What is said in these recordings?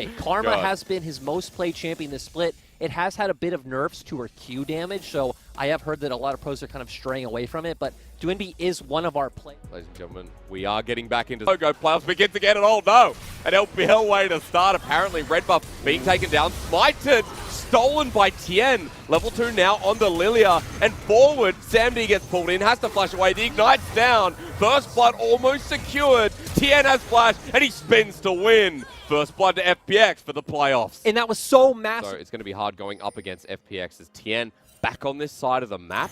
say, Karma has been his most played champion this split. It has had a bit of nerfs to her Q damage, so I have heard that a lot of pros are kind of straying away from it, but Dwinby is one of our players. Ladies and gentlemen, we are getting back into Logo playoffs. Begins again, and oh no! An LPL way to start. Apparently, red buff being taken down. Smited, stolen by Tien. Level 2 now on the Lilia, and forward, Samd gets pulled in, has to flash away. The Ignite's down. First blood almost secured. Tien has flash, and he spins to win. First blood to FPX for the playoffs. And that was so massive. So it's going to be hard going up against FPX as Tien back on this side of the map.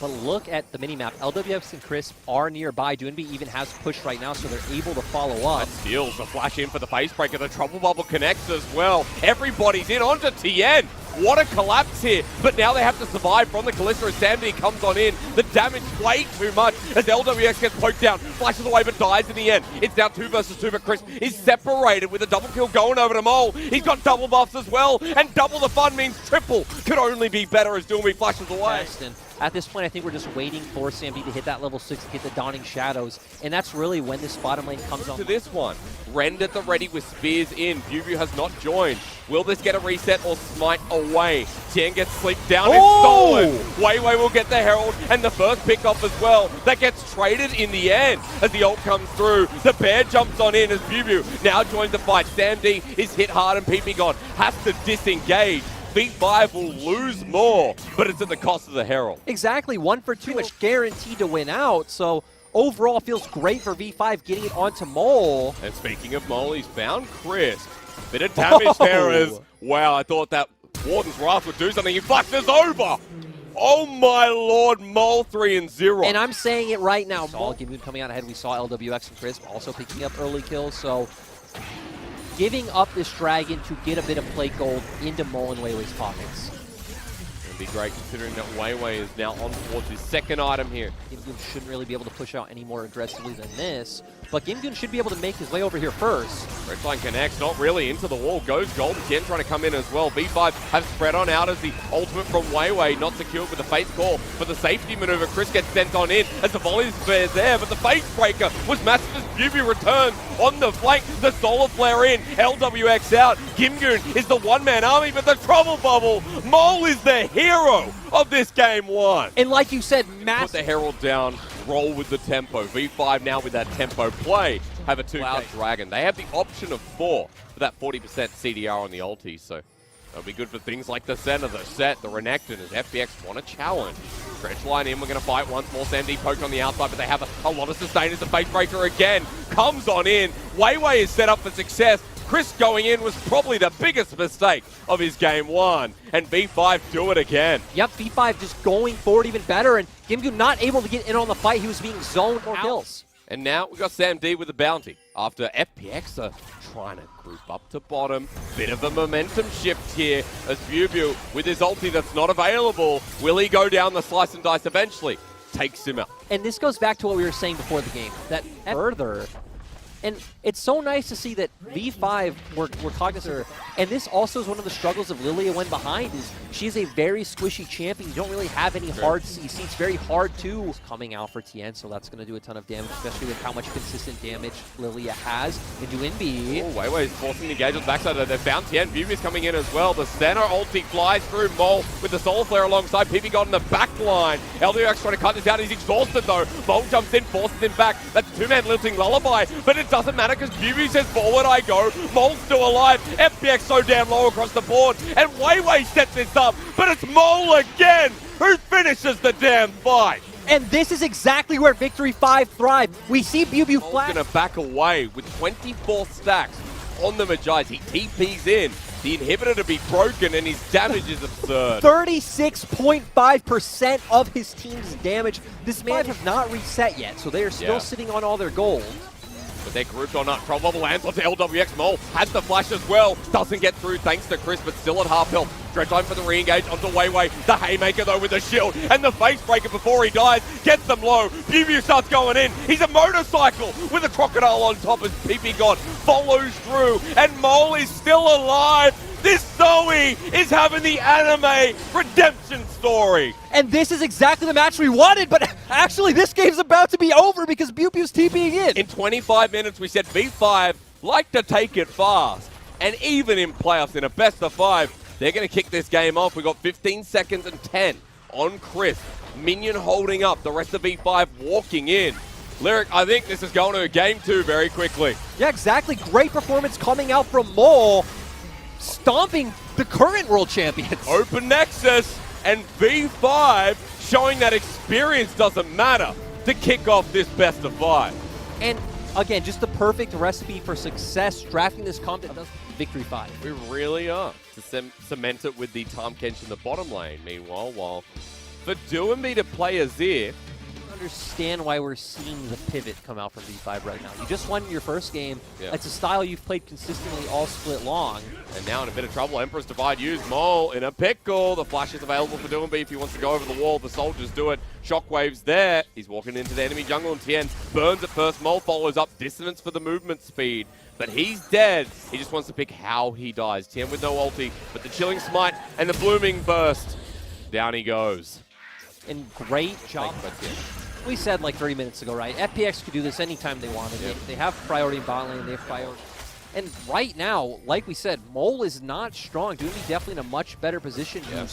But look at the minimap. LWX and Crisp are nearby. Dwinby even has push right now, so they're able to follow up. That steals the flash in for the face breaker. The Trouble Bubble connects as well. Everybody's in onto Tien. What a collapse here. But now they have to survive from the Kalista as Samd comes on in. The damage way too much as LWX gets poked down. Flashes away but dies in the end. It's now 2 versus 2, but Crisp is separated with a double kill going over to Mole. He's got double buffs as well. And double the fun means triple. Could only be better as Dwinby flashes away. At this point, I think we're just waiting for Samd to hit that level 6 to get the Dawning Shadows, and that's really when this bottom lane comes on. To this one, Rend at the ready with spears in. Bubu has not joined. Will this get a reset or smite away? Tien gets sleeped down and stolen. Weiwei will get the Herald and the first pick off as well. That gets traded in the end as the ult comes through. The bear jumps on in as Bubu now joins the fight. Samd is hit hard and PP has to disengage. V5 will lose more, but it's at the cost of the Herald. Exactly, 1 for 2, much guaranteed to win out, so overall feels great for V5 getting it onto Mole. And speaking of Mole, he's found Crisp. Bit of damage there as, wow, I thought that Warden's Wrath would do something. He flashes over. Oh my lord, Mole 3-0. And I'm saying it right now. ALLGame coming out ahead, we saw LWX and Crisp also picking up early kills, so giving up this dragon to get a bit of plate gold into Mole and Weiwei's pockets. It'd be great considering that Weiwei is now on towards his second item here. Gimgoon shouldn't really be able to push out any more aggressively than this, but Gimgoon should be able to make his way over here first. Redline connects, not really into the wall, goes Golden Tien trying to come in as well. V5 have spread on out as the ultimate from Weiwei, not secured with the face call, but the safety maneuver. Chris gets sent on in as the volley is there, but the face breaker was massive as Bubu returns on the flank. The solar flare in, LWX out. Gimgoon is the one-man army, but the Trouble Bubble, Mole is the hero of this game 1. And like you said, massive. Put the Herald down, roll with the tempo. V5 now with that tempo play have a 2K Dragon. They have the option of 4 for that 40% CDR on the ulti, so that'll be good for things like the center, the set, the Renekton as FPX want to challenge. Stretch line in, we're going to fight once more. Samd poked on the outside, but they have a lot of sustain as the face breaker again comes on in. Weiwei is set up for success. Chris going in was probably the biggest mistake of his game 1, and V5 do it again. Yep, V5 just going forward even better, and Gimgoon not able to get in on the fight. He was being zoned for kills. And now we got Samd with the bounty after FPX are trying to group up to bottom. Bit of a momentum shift here as Bubu with his ulti that's not available. Will he go down the slice and dice eventually? Takes him out. And this goes back to what we were saying before the game, that further. And it's so nice to see that V5 were cognizant. And this also is one of the struggles of Lilia when behind, is she's a very squishy champion. You don't really have any hard CC. It's very hard to coming out for Tien, so that's going to do a ton of damage, especially with how much consistent damage Lilia has. And Dwinby. Oh, Weiwei is forcing the engage on the backside. They found Tien. Bubu's coming in as well. The center ulti flies through Mole with the solar flare alongside. PP got in the back line. LWX trying to cut this out. He's exhausted though. Mole jumps in, forces him back. That's 2-man lilting lullaby, but it doesn't matter because Bubu says forward I go. Mole's still alive. FPX so damn low across the board. And Weiwei sets this up, but it's Mole again who finishes the damn fight. And this is exactly where Victory 5 thrive. We see Bubu flash. Going to back away with 24 stacks on the Magi. He TPs in. The inhibitor to be broken, and his damage is absurd. 36.5% of his team's damage. This man have not reset yet, so they are still sitting on all their gold. But they're grouped on up. Trouble Bubble lands onto LWX. Mole has the flash as well. Doesn't get through thanks to Chris, but still at half health. Dredge line for the re-engage onto Weiwei. The Haymaker though with the shield. And the face breaker before he dies. Gets them low. Bubu starts going in. He's a motorcycle with a crocodile on top as PP God follows through. And Mole is still alive. This Zoe is having the anime redemption story. And this is exactly the match we wanted, but actually this game's about to be over because Bubu's TPing in. In 25 minutes, we said V5 like to take it fast. And even in playoffs, in a best of 5, they're going to kick this game off. We've got 15 seconds and 10 on Chris. Minion holding up, the rest of V5 walking in. Lyric, I think this is going to a game 2 very quickly. Yeah, exactly. Great performance coming out from Mole, stomping the current world champions. Open Nexus and V5 showing that experience doesn't matter to kick off this best of 5. And again, just the perfect recipe for success drafting this comp that does victory 5. We really are to cement it with the Tahm Kench in the bottom lane. Meanwhile, while for Doomby to play Azir, understand why we're seeing the pivot come out from V5 right now. You just won your first game. Yeah. It's a style you've played consistently all split long. And now in a bit of trouble, Emperor's Divide used. Mole in a pickle. The flash is available for Doomby if he wants to go over the wall. The soldiers do it. Shockwave's there. He's walking into the enemy jungle, and Tien burns it first. Mole follows up. Dissonance for the movement speed. But he's dead. He just wants to pick how he dies. Tien with no ulti, but the Chilling Smite and the Blooming Burst. Down he goes. And great job. We said like 30 minutes ago, right? FPX could do this anytime they wanted. Yep. They have priority in bot lane. They have priority. And right now, like we said, Mole is not strong. Doomby definitely in a much better position to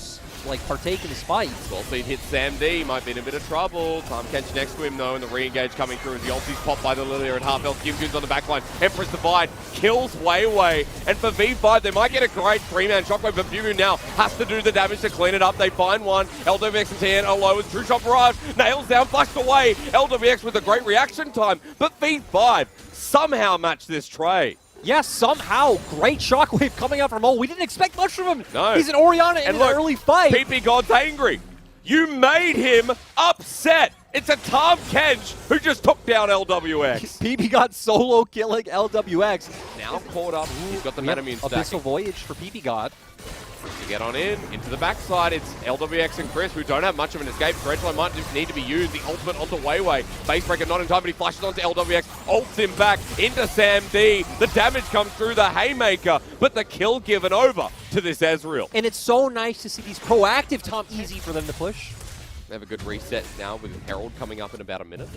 like partake in this fight. Well, speed hits Sam D, might be in a bit of trouble. Tahm Kench next to him though, and the re-engage coming through as the ulti's popped by the Lilia at half health. Gimgoon's on the backline. Empress Divide kills Weiwei. And for V5, they might get a great 3-man Shockwave, but Bubu now has to do the damage to clean it up. They find one. LWX and TN are low as True Shot Barrage. Nails down, flashed away. LWX with a great reaction time, but V5 somehow match this trade. Yes, somehow. Great Shockwave coming out from Mole. We didn't expect much from him. No. He's an Orianna in an early fight. PP God's angry. You made him upset. It's a Tahm Kench who just took down LWX. PP got solo killing LWX. Now caught up. He's got the Metamune stacking. Abyssal Voyage for PP God. To get on in, into the backside, it's LWX and Chris, who don't have much of an escape. Dredgeline might just need to be used. The ultimate onto Weiwei. Basebreaker not in time, but he flashes onto LWX. Ults him back into Sam D. The damage comes through the Haymaker, but the kill given over to this Ezreal. And it's so nice to see these proactive Tahm easy for them to push. They have a good reset now with Herald coming up in about a minute.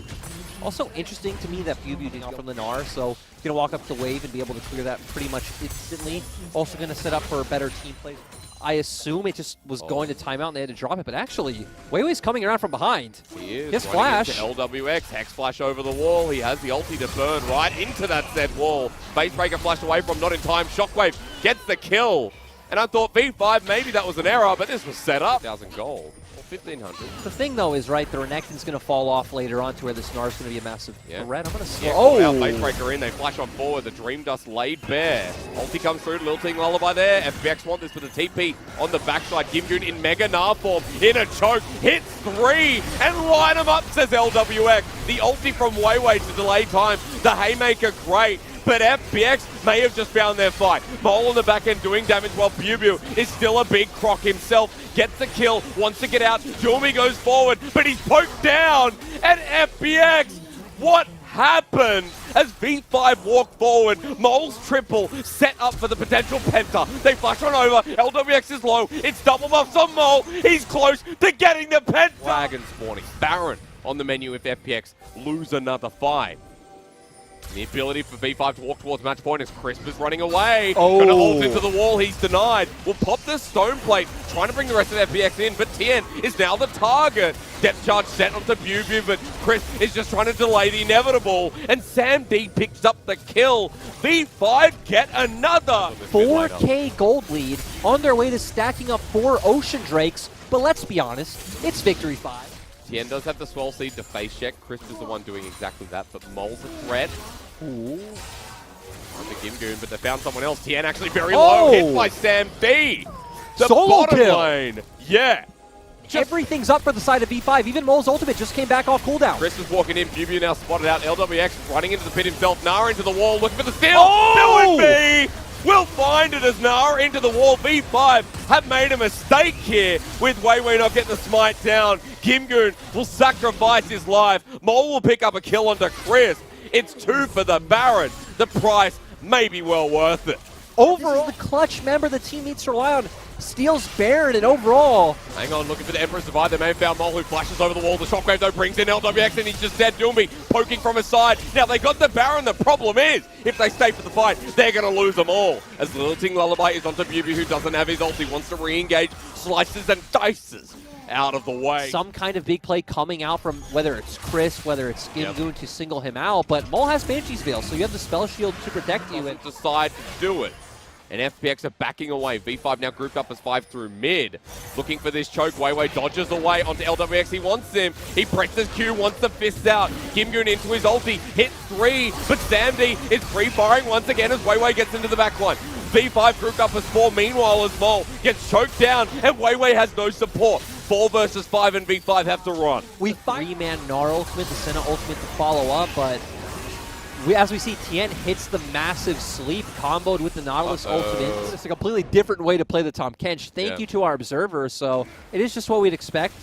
Also interesting to me that Bubu did off from the Gnar, so going to walk up the wave and be able to clear that pretty much instantly. Also going to set up for a better team play. I assume it just was going to timeout and they had to drop it, but actually, Weiwei's coming around from behind. He is. His flash. LWX, Hex flash over the wall. He has the ulti to burn right into that said wall. Basebreaker flashed away from, not in time. Shockwave gets the kill. And I thought V5, maybe that was an error, but this was set up. 1,000 gold. 1,500. The thing, though, is, right, the Renekton's going to fall off later on to where the Snar's going to be a massive threat. I'm going to slow. Oh! Basebreaker in. They flash on forward. The Dream Dust laid bare. Ulti comes through. Lilting Lullaby there. FPX want this with a TP on the backside. Gimgoon in Mega Gnar form. In a choke. Hits 3. And line them up, says LWX. The ulti from Weiwei to delay time. The Haymaker, great. But FPX may have just found their fight. Mole on the back end doing damage while Bubu is still a big croc himself. Gets the kill, wants to get out. Doomy goes forward, but he's poked down. And FPX, what happened? As V5 walk forward, Mole's triple set up for the potential Penta. They flash on over, LWX is low. It's double buffs on Mole. He's close to getting the Penta. Dragon spawning. Baron on the menu if FPX lose another fight. The ability for V5 to walk towards match point as Crisp is running away. Gonna ult into the wall, he's denied. Will pop the stone plate, trying to bring the rest of FPX in, but Tien is now the target. Depth charge set onto Bubu, but Crisp is just trying to delay the inevitable. And Sam D picks up the kill. V5 get another. 4K gold lead on their way to stacking up 4 Ocean Drakes, but let's be honest, it's victory 5. Tien does have the Swell Seed to face check. Crisp is the one doing exactly that, but Mole's a threat. Ooh. On the Gimgoon, but they found someone else. Tien actually very low, hit by Sam D. The Solo bottom kill. lane. Yeah. Everything's up for the side of V5. Even Mole's ultimate just came back off cooldown. Chris is walking in. Bubu now spotted out. LWX running into the pit himself. Nara into the wall, looking for the steal. Do it, B! We'll find it as Nara into the wall. V5 have made a mistake here with Weiwei not getting the smite down. Gimgoon will sacrifice his life. Mole will pick up a kill onto Chris. It's 2 for the Baron. The price may be well worth it. Overall, the clutch member the team needs to rely on steals Baron, and overall... Hang on, looking for the Emperor's Divide. They may have found Mole, who flashes over the wall. The Shockwave, though, brings in LWX, and he's just dead. Doomby poking from his side. Now, they got the Baron. The problem is, if they stay for the fight, they're going to lose them all. As Lilting Lullaby is onto Bubu, who doesn't have his ult. He wants to re-engage, slices and dices out of the way. Some kind of big play coming out from whether it's Chris, whether it's Gimgoon to single him out, but Mole has Banshee's Veil, so you have the spell shield to protect you. And decide to do it. And FPX are backing away. V5 now grouped up as 5 through mid. Looking for this choke. Weiwei dodges away onto LWX. He wants him. He presses Q, wants the fists out. Gimgoon into his ulti. Hits 3, but Samdi is free-firing once again as Weiwei gets into the backline. V5 grouped up as 4. Meanwhile, as Mole gets choked down, and Weiwei has no support. 4 versus 5, and V5 have to run. We 3-man Gnar ultimate, the Senna ultimate to follow up, but as we see, Tien hits the massive sleep comboed with the Nautilus ultimate. It's a completely different way to play the Tahm Kench. Thank you to our observer, so it is just what we'd expect.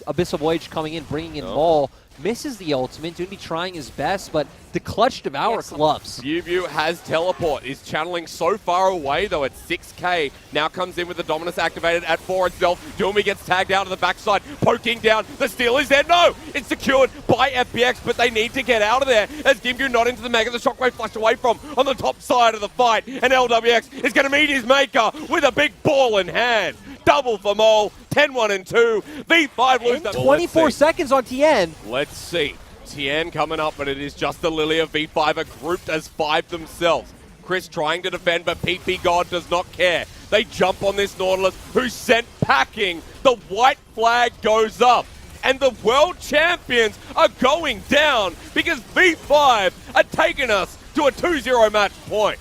Abyssal Voyage coming in, bringing in Mole. Misses the ultimate, Doonby trying his best, but the clutch Devour clubs. Bubu has teleport, is channeling so far away though at 6k. Now comes in with the Dominus activated at 4 itself. Doomby gets tagged out of the backside, poking down. The steal is there. No! It's secured by FPX, but they need to get out of there as Gimgoon not into the Mega. The Shockwave flushed away from on the top side of the fight, and LWX is going to meet his maker with a big ball in hand. Double for Mole, 10-1 and 2. V5 lose the 24 seconds on Tien. Let's see. Tien coming up, but it is just the Lily of V5 are grouped as 5 themselves. Chris trying to defend, but PP God does not care. They jump on this Nautilus, who's sent packing. The white flag goes up, and the world champions are going down because V5 are taking us to a 2-0 match point.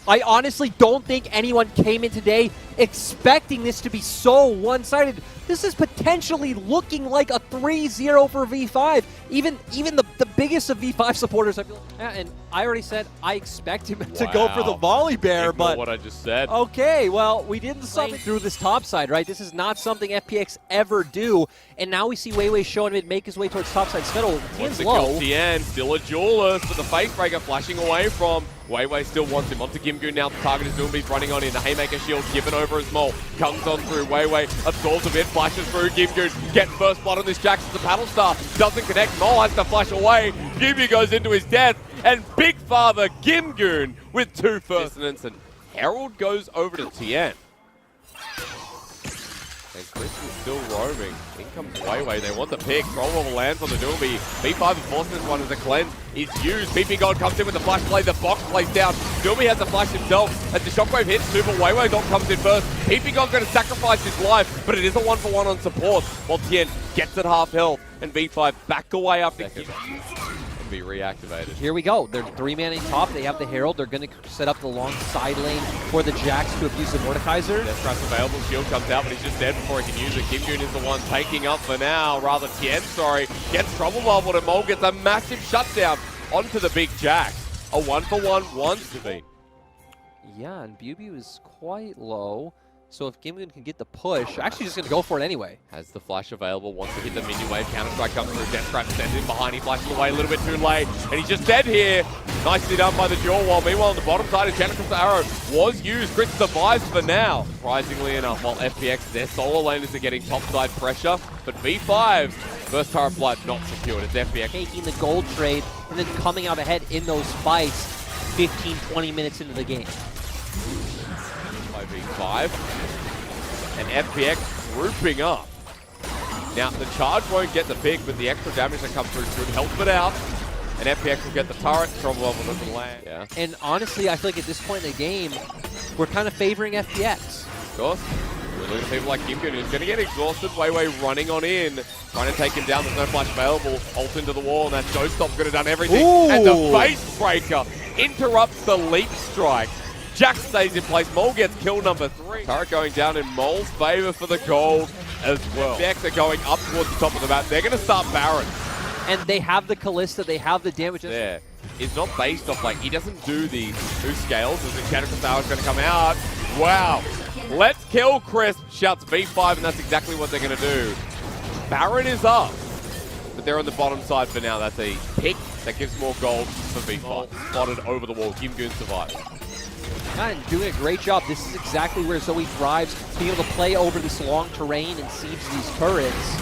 I honestly don't think anyone came in today expecting this to be so one-sided. This is potentially looking like a 3-0 for V5. Even the biggest of V5 supporters, I feel. Yeah, and I already said I expect him to go for the volley bear, but what I just said. Okay, well, we didn't something through this top side, right? This is not something FPX ever do, and now we see Weiwei showing him make his way towards topside Scuttle. Tien's low. Tien, still a duelist, but the face breaker flashing away from Weiwei still wants him. Onto Gimgoon now. The target is Doomby's running on in. The Haymaker shield given over as Mole. Comes on through. Weiwei absorbs a bit. Flashes through. Gimgoon get first blood on this Jax as the paddle star. Doesn't connect. Mole has to flash away. Gimgoon goes into his death. And Big Father Gimgoon with 2 first dissonance. And Herald goes over to Tien. And Chris is still roaming. In comes Weiwei. They want the pick. Troll Wobble lands on the Doomby. V5 is forcing this one as a cleanse is used. PP God comes in with the flash play. The box plays down. Doomby has the flash himself as the Shockwave hits too, but Weiwei Dog comes in first. PP God's going to sacrifice his life, but it is a 1-for-1 on support. While Tien gets at half health, and V5 back away after be reactivated. Here we go. They're 3-man in top. They have the Herald. They're going to set up the long side lane for the Jax to abuse the Mordekaiser. Death Trap's available. Shield comes out, but he's just dead before he can use it. Gimgoon is the one taking up for now. Rather, Tien, gets trouble bubbled, and Mole gets a massive shutdown onto the big Jax. A 1-for-1 wants to be. Yeah, and Bubu is quite low. So if Gimgoon can get the push, actually just going to go for it anyway. Has the flash available, wants to hit the minion wave, Counter-Strike comes through, Death Trap sends in behind, he flashes away a little bit too late, and he's just dead here. Nicely done by the dual wall. Meanwhile, on the bottom side, a Genesis Arrow was used. Chris survives for now. Surprisingly enough, while FPX, their solo laners are getting topside pressure, but V5's first Tower of Blood not secured. It's FPX taking the gold trade and then coming out ahead in those fights 15-20 minutes into the game. By V5. And FPX grouping up. Now, the charge won't get the pick, but the extra damage that comes through should help it out. And FPX will get the turret. Trouble level doesn't land. Yeah. And honestly, I feel like at this point in the game, we're kind of favoring FPX. Of course. We're looking at people like Gimgoon, who's going to get exhausted. Weiwei running on in, trying to take him down. There's no flash available. Ult into the wall, and that Showstop's going to done everything. Ooh. And the face breaker interrupts the leap strike. Jax stays in place. Mole gets kill number 3. Turret going down in Mole's favor for the gold as well. FPX are going up towards the top of the map. They're going to start Baron. And they have the Callista, they have the damage. There. It's not based off, like, he doesn't do these 2 scales as the Genesis Hour is going to come out. Wow. Let's kill Chris, shouts V5, and that's exactly what they're going to do. Baron is up. But they're on the bottom side for now. That's a pick that gives more gold for V5. Spotted over the wall. Gimgoon survives. And doing a great job. This is exactly where Zoe thrives, being able to play over this long terrain and siege these turrets.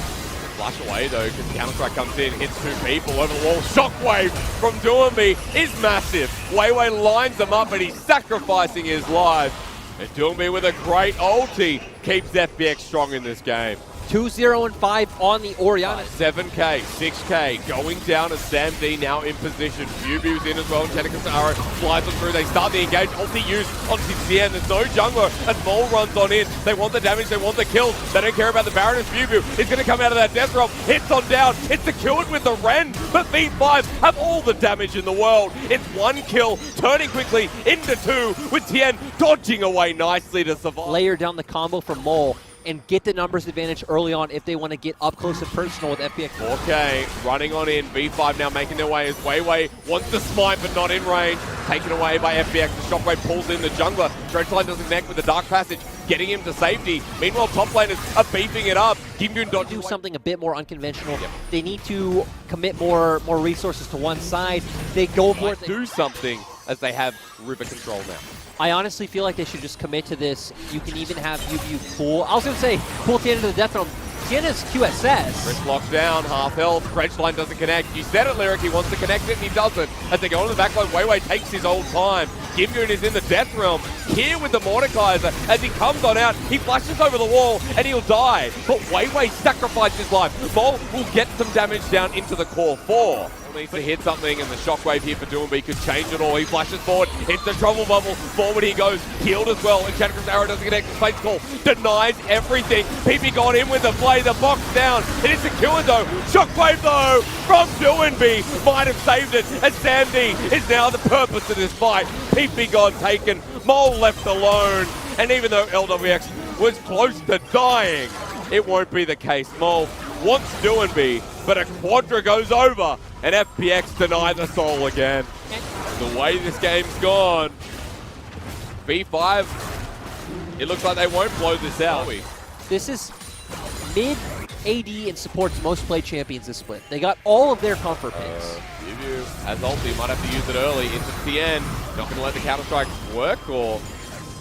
Flash away though, because Counter-Strike comes in, hits two people over the wall. Shockwave from Doomby is massive. Weiwei lines them up and he's sacrificing his life. And Doomby with a great ulti keeps FPX strong in this game. 2-0 and 5 on the Orianna. 7K, 6K, going down as Sam D now in position. Bubu's in as well, and ASUR flies them through. They start the engage, ulti used on Tien. There's no jungler, and Mole runs on in. They want the damage, they want the kills. They don't care about the Baron as Bubu is going to come out of that death realm. Hits on down, it's secured with the Ren, but V5 have all the damage in the world. It's one kill, turning quickly into two, with Tien dodging away nicely to survive. Layer down the combo from Mole and get the numbers advantage early on if they want to get up close and personal with FPX. 4K running on in. V5 now making their way as Weiwei wants to smite but not in range. Taken away by FPX. The Shockwave pulls in the jungler. Dredgeline doesn't connect with the Dark Passage, getting him to safety. Meanwhile, top laners are beefing it up. Gimgun dodging do something a bit more unconventional. Yep. They need to commit more resources to one side. They go for it. Do something as they have river control now. I honestly feel like they should just commit to this. You can even have UBU pull. I was going to say pull Tien into the death realm. Tien is QSS. Wrist locked down, half health. Dredgeline doesn't connect. You said it, Lyric. He wants to connect it, and he doesn't. As they go on the back line, Weiwei takes his old time. Gimgun is in the death realm. Here with the Mordekaiser. As he comes on out, he flashes over the wall, and he'll die. But Weiwei sacrificed his life. Mole will get some damage down into the core 4. Needs to hit something, and the Shockwave here for Doomby could change it all. He flashes forward, hits the trouble bubble, forward he goes, healed as well, and ASUR doesn't connect. Space Call denies everything. PP got in with the play, the box down. It is secured though. Shockwave though from Doomby might have saved it, as Sam D is now the purpose of this fight. PP got taken, Mole left alone, and even though LWX was close to dying, it won't be the case. Mole wants Doomby, but a Quadra goes over, and FPX deny the soul again. The way this game's gone, V5, it looks like they won't blow this out. This is mid AD and support's most played champions this split. They got all of their comfort picks. Bubu has ulti, might have to use it early into Tien. Not going to let the Counter-Strike work, or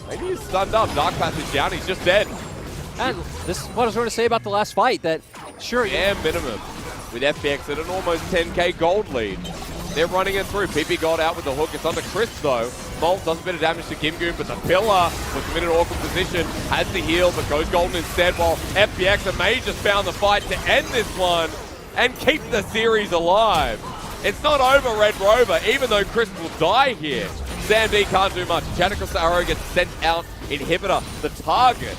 maybe he's stunned up. Dark Passage down, he's just dead. And this is what I was going to say about the last fight, that sure, yeah, minimum. With FPX at an almost 10K gold lead. They're running it through. PP got out with the hook. It's under Chris though. Molt does a bit of damage to Gimgun, but the pillar puts him in an awkward position. Has the heal, but goes golden instead, while FPX and May just found the fight to end this one and keep the series alive. It's not over, Red Rover, even though Chris will die here. Sam D can't do much. ASUR gets sent out. Inhibitor, the target.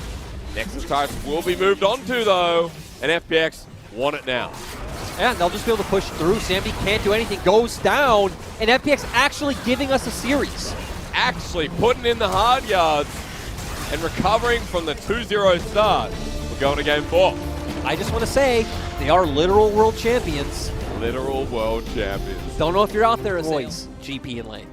Nexus turrets will be moved on to though, and FPX want it now. And they'll just be able to push through. Sam D can't do anything, goes down, and FPX actually giving us a series. Actually putting in the hard yards and recovering from the 2-0 start. We're going to game 4. I just want to say, they are literal world champions. Literal world champions. Don't know if you're out there as boys, GP in lane.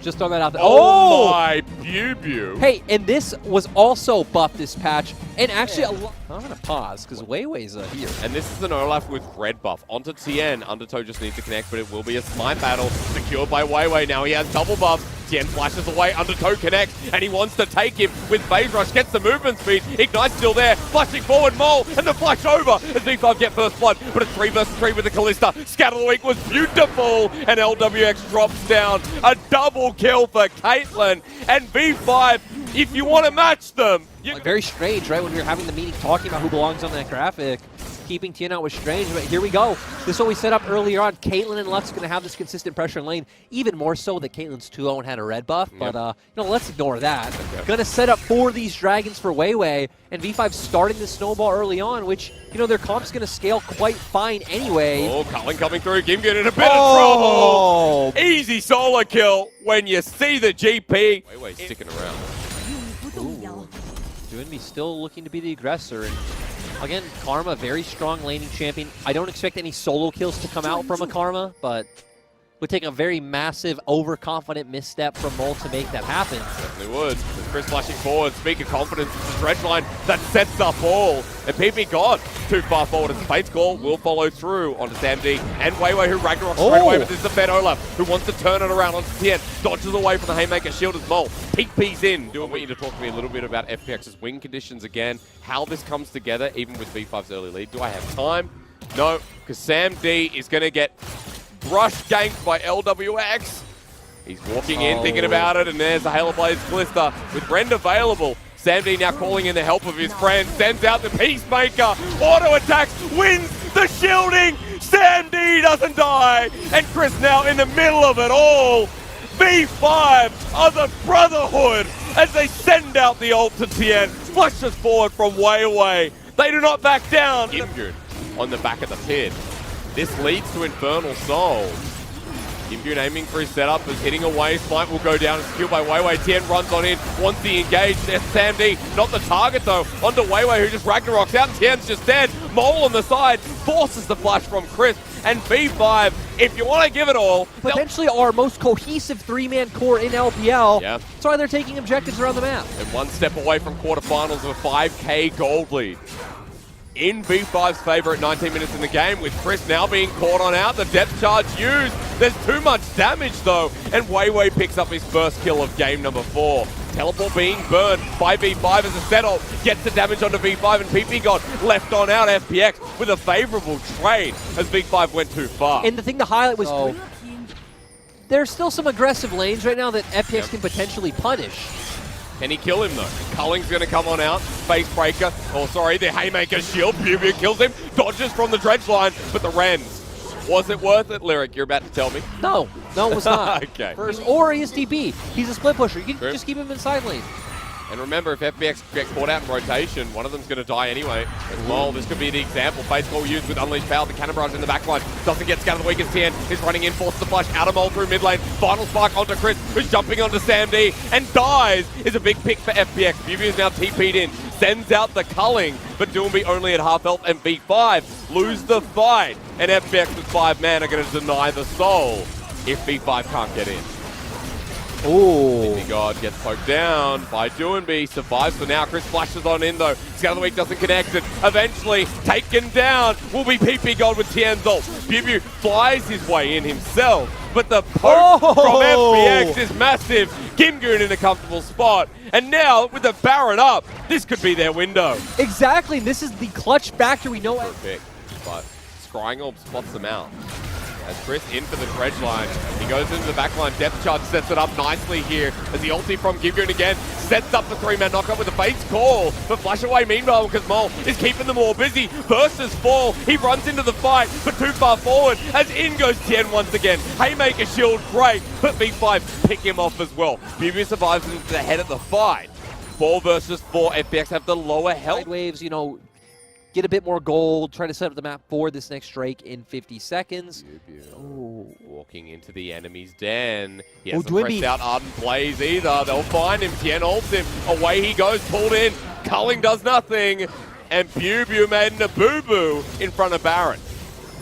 Just throwing that out there. Oh my Bubu. Hey, and this was also buffed this patch. And actually, I'm going to pause because Weiwei's here. And this is an Olaf with red buff. Onto Tien. Undertow just needs to connect, but it will be a smite battle. Secured by Weiwei. Now he has double buff. Tien flashes away. Undertow connects, and he wants to take him with Phase Rush. Gets the movement speed. Ignite's still there. Flashing forward, Mole, and the flash over as V5 get first blood. But it's 3 versus 3 with the Callista. Scatter the Weak was beautiful, and LWX drops down. A double kill for Caitlyn, and V5, if you want to match them. Like, very strange, right? When we were having the meeting talking about who belongs on that graphic. Keeping Tien out was strange, but here we go. This is what we set up earlier on. Caitlyn and Lux going to have this consistent pressure in lane, even more so that Caitlyn's 2-0 and had a red buff, but let's ignore that. Okay. Going to set up for these dragons for Weiwei, and V5 starting the snowball early on, which, their comp's going to scale quite fine anyway. Oh, Cullen coming through, Gimgun in a bit of trouble. Easy solo kill when you see the GP. Weiwei sticking around. Doomby still looking to be the aggressor, and again, Karma, very strong laning champion. I don't expect any solo kills to come out from a Karma, but Would take a very massive, overconfident misstep from Mole to make that happen. Certainly would. With Chris flashing forward, speak of confidence, it's the stretch line that sets up all. And PP got too far forward as the Fate's call will follow through onto Sam D and Weiwei, who Ragnarok straight away, but this is the Fed Olaf, who wants to turn it around onto Tien. Dodges away from the Haymaker shield as Mole. Peek's in. I want you to talk to me a little bit about FPX's win conditions again, how this comes together, even with V5's early lead. Do I have time? No, because Sam D is going to get brush ganked by LWX. He's walking in, thinking about it, and there's the Halo Blaze Blister with Rend available. Sam D now calling in the help of his friend, sends out the Peacemaker, auto attacks, wins the shielding. Sam D doesn't die, and Chris now in the middle of it all. V5 are the Brotherhood as they send out the ult to Tien, flushes forward from Weiwei. They do not back down. Imgun on the back of the pit. This leads to Infernal Soul. Imgun aiming for his setup, is hitting away. Smite will go down, it's killed by Weiwei. Tien runs on in, wants the engage. There's Sam D, not the target though. Onto Weiwei, who just Ragnaroks out, and Tien's just dead. Mole on the side, forces the flash from Chris. And V5, if you want to give it all, potentially our most cohesive three-man core in LPL. Yeah. That's why they're taking objectives around the map. And one step away from quarterfinals of a 5K gold lead. In V5's favor at 19 minutes in the game, with Chris now being caught on out, the depth charge used. There's too much damage though, and Weiwei picks up his first kill of game number 4. Teleport being burned by V5 as a settle, gets the damage onto V5, and PP got left on out. FPX with a favorable trade as V5 went too far. And the thing to highlight was there's still some aggressive lanes right now that FPX can potentially punish. Can he kill him though? Culling's going to come on out. Face breaker. Oh, sorry, the Haymaker shield. Bubia kills him. Dodges from the dredge line, but the Rens. Was it worth it, Lyric? You're about to tell me. No, it was not. Okay. First, or he is TP. He's a split pusher. You can just keep him in side lane. And remember, if FPX gets caught out in rotation, one of them's going to die anyway. As well, this could be the example. Face Call used with Unleashed Power. The Cannon Barrage in the backline doesn't get scattered the weakest. Tien is running in, forces the flash out of Mole through mid lane. Final Spark onto Chris, who's jumping onto Sam D and dies. Is a big pick for FPX. Bubu is now TP'd in, sends out the culling, but Doomby only at half health, and V5 lose the fight. And FPX with 5 man are going to deny the soul if V5 can't get in. Oh. God gets poked down by Doomby, survives for now. Chris flashes on in though. Scout of the Week doesn't connect it. Eventually taken down will be PP God with Tien's ult. Bubu flies his way in himself, but the poke from FPX is massive. Gimgoon in a comfortable spot. And now with the Baron up, this could be their window. Exactly, this is the clutch factor we know. Perfect, but Scrying Orb spots them out. As Chris in for the dredge line, he goes into the back line, depth charge sets it up nicely here as the ulti from Gimgoon again sets up the 3-man knockup with a Fate's call, but flash away meanwhile because Mole is keeping them all busy. Versus Fall, he runs into the fight, but too far forward as in goes Tien once again. Haymaker shield, great, but V5 pick him off as well. Bubu survives into the head of the fight. 4 versus 4, FPX have the lower health. Waves, you know, get a bit more gold, try to set up the map for this next Drake in 50 seconds. Oh. Walking into the enemy's den. He Oh, hasn't pressed out Ardent Blaze either. They'll find him. Tien ults him. Away he goes, pulled in. Culling does nothing. And Bubu made a boo-boo in front of Baron.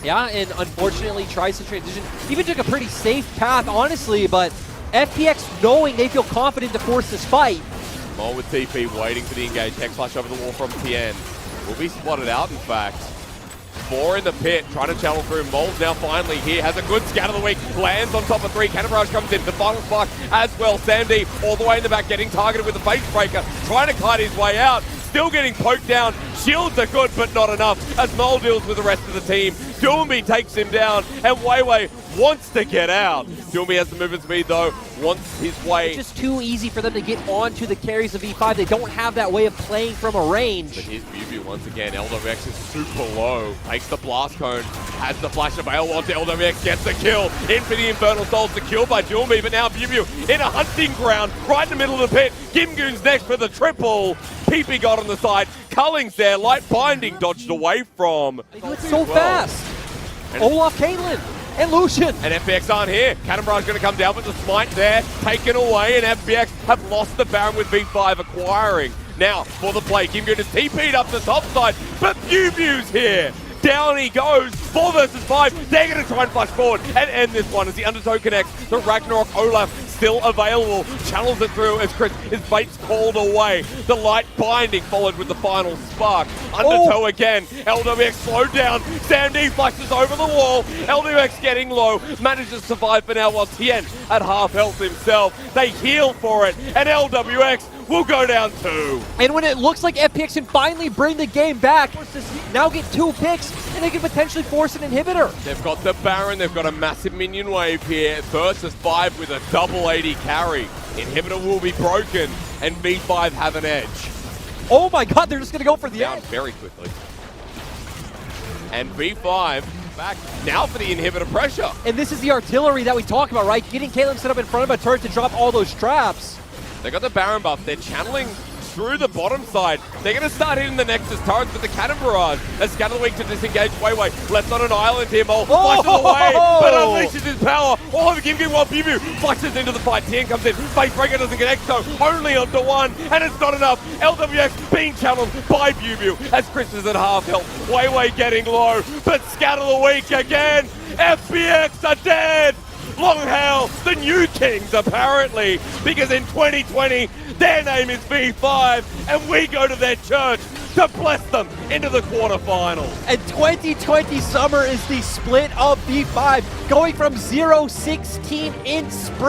Yeah, and unfortunately tries to transition. Even took a pretty safe path, honestly, but FPX knowing they feel confident to force this fight. Mole with TP waiting for the engage. Hex flash over the wall from Tien. Will be spotted out, in fact. 4 in the pit, trying to channel through. Mole's now finally here, has a good scout of the week, lands on top of 3. Cannon Barrage comes in, the final spark as well. Sam D all the way in the back, getting targeted with the face breaker, trying to kite his way out, still getting poked down. Shields are good, but not enough, as Mole deals with the rest of the team. Doomby takes him down, and Weiwei wants to get out. Doomby has the movement speed though, wants his way. It's just too easy for them to get onto the carries of E5. They don't have that way of playing from a range. But here's Bubu once again. LWX is super low. Takes the blast cone, has the flash of Bale onto LWX, gets the kill. In for the Infernal Soul, secured by Doomby, but now Bubu in a hunting ground, right in the middle of the pit. Gimgoon's next for the triple. PP got on the side. Culling's there, light binding, dodged away from. They do it so fast. And Olaf, Caitlyn, and Lucian. And FPX aren't here. Cannon Barrage going to come down with the smite there, taken away, and FPX have lost the Baron with V5 acquiring. Now, for the play, Gimgoon is TP'd up the top side, but Bubu's here. Down he goes. 4 versus 5. They're going to try and flash forward and end this one as the Undertow connects. The Ragnarok Olaf still available. Channels it through as Chris, his bait's called away. The light binding followed with the final spark. Undertow again. LWX slowed down. Sam D flashes over the wall. LWX getting low. Manages to survive for now while Tien at half health himself. They heal for it. And LWX will go down 2. And when it looks like FPX can finally bring the game back, now get 2 picks, and they can potentially force an inhibitor. They've got the Baron, they've got a massive minion wave here. Versus 5 with a double 80 carry. Inhibitor will be broken, and V5 have an edge. Oh my god, they're just going to go for the Down edge. very quickly. And V5 back now for the inhibitor pressure. And this is the artillery that we talk about, right? Getting Caitlyn set up in front of a turret to drop all those traps. They got the Baron buff. They're channeling through the bottom side. They're going to start hitting the Nexus turrets with the cannon barrage. As Scatter the Weak to disengage. Weiwei left on an island here. Mole flashes away, but unleashes his power. All over Gim while Bubu flashes into the fight. Tien comes in. Face Breaker doesn't connect, though. Only onto 1, and it's not enough. LWX being channeled by Bubu as Chris is at half health. Weiwei getting low, but Scatter the Weak again. FPX are dead. Long hail the new kings, apparently, because in 2020, their name is V5, and we go to their church to bless them into the quarterfinals. And 2020 summer is the split of V5, going from 0-16 in spring.